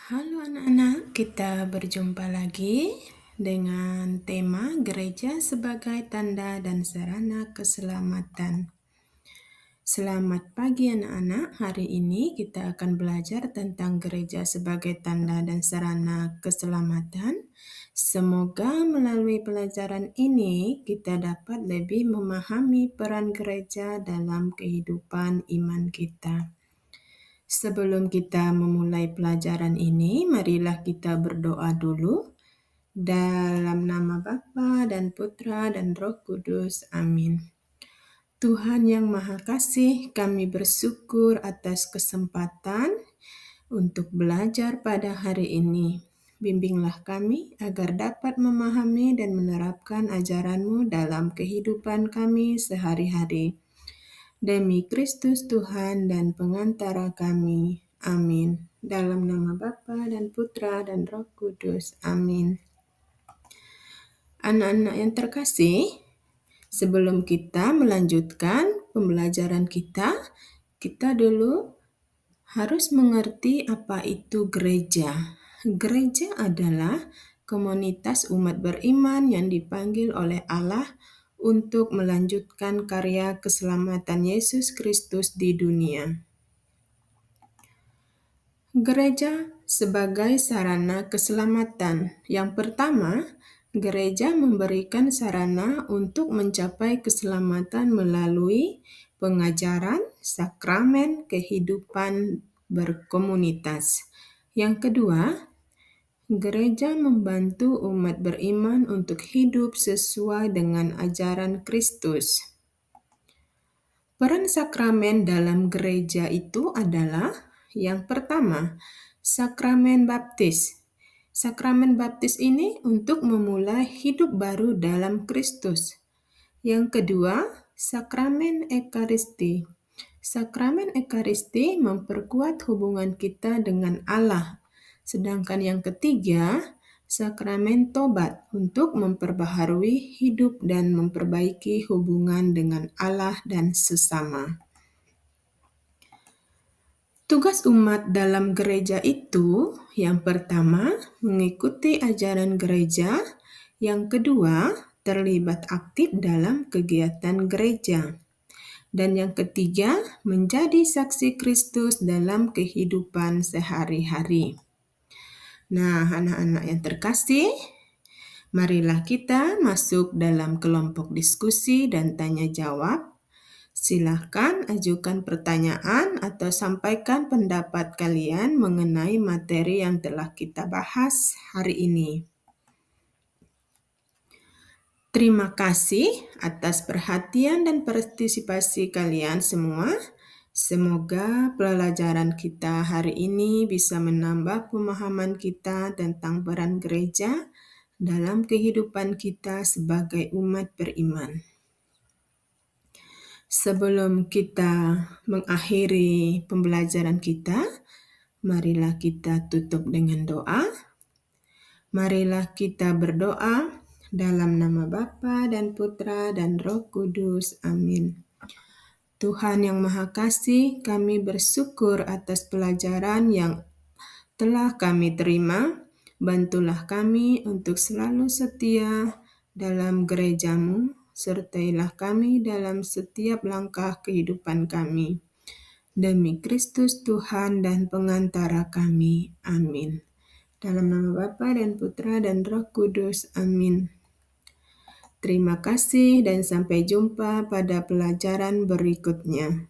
Halo anak-anak, kita berjumpa lagi dengan tema gereja sebagai tanda dan sarana keselamatan. Selamat pagi anak-anak, hari ini kita akan belajar tentang gereja sebagai tanda dan sarana keselamatan. Semoga melalui pelajaran ini kita dapat lebih memahami peran gereja dalam kehidupan iman kita. Sebelum kita memulai pelajaran ini, marilah kita berdoa dulu. Dalam nama Bapa dan Putra dan Roh Kudus. Amin. Tuhan yang Maha Kasih, kami bersyukur atas kesempatan untuk belajar pada hari ini. Bimbinglah kami agar dapat memahami dan menerapkan ajaran-Mu dalam kehidupan kami sehari-hari. Demi Kristus Tuhan dan pengantara kami. Amin. Dalam nama Bapa dan Putra dan Roh Kudus. Amin. Anak-anak yang terkasih, sebelum kita melanjutkan pembelajaran kita dulu harus mengerti apa itu gereja. Gereja adalah komunitas umat beriman yang dipanggil oleh Allah untuk melanjutkan karya keselamatan Yesus Kristus di dunia. Gereja sebagai sarana keselamatan. Yang pertama, gereja memberikan sarana untuk mencapai keselamatan melalui pengajaran, sakramen, kehidupan berkomunitas. Yang kedua, gereja membantu umat beriman untuk hidup sesuai dengan ajaran Kristus. Peran sakramen dalam gereja itu adalah yang pertama, sakramen baptis. Sakramen baptis ini untuk memulai hidup baru dalam Kristus. Yang kedua, sakramen ekaristi. Sakramen ekaristi memperkuat hubungan kita dengan Allah. Sedangkan yang ketiga, sakramen tobat untuk memperbaharui hidup dan memperbaiki hubungan dengan Allah dan sesama. Tugas umat dalam gereja itu, yang pertama, mengikuti ajaran gereja. Yang kedua, terlibat aktif dalam kegiatan gereja. Dan yang ketiga, menjadi saksi Kristus dalam kehidupan sehari-hari. Nah, anak-anak yang terkasih, marilah kita masuk dalam kelompok diskusi dan tanya jawab. Silahkan ajukan pertanyaan atau sampaikan pendapat kalian mengenai materi yang telah kita bahas hari ini. Terima kasih atas perhatian dan partisipasi kalian semua. Semoga pelajaran kita hari ini bisa menambah pemahaman kita tentang peran gereja dalam kehidupan kita sebagai umat beriman. Sebelum kita mengakhiri pembelajaran kita, marilah kita tutup dengan doa. Marilah kita berdoa dalam nama Bapa dan Putra dan Roh Kudus. Amin. Tuhan yang Maha Kasih, kami bersyukur atas pelajaran yang telah kami terima. Bantulah kami untuk selalu setia dalam gereja-Mu, sertailah kami dalam setiap langkah kehidupan kami. Demi Kristus Tuhan dan pengantara kami. Amin. Dalam nama Bapa dan Putra dan Roh Kudus. Amin. Terima kasih dan sampai jumpa pada pelajaran berikutnya.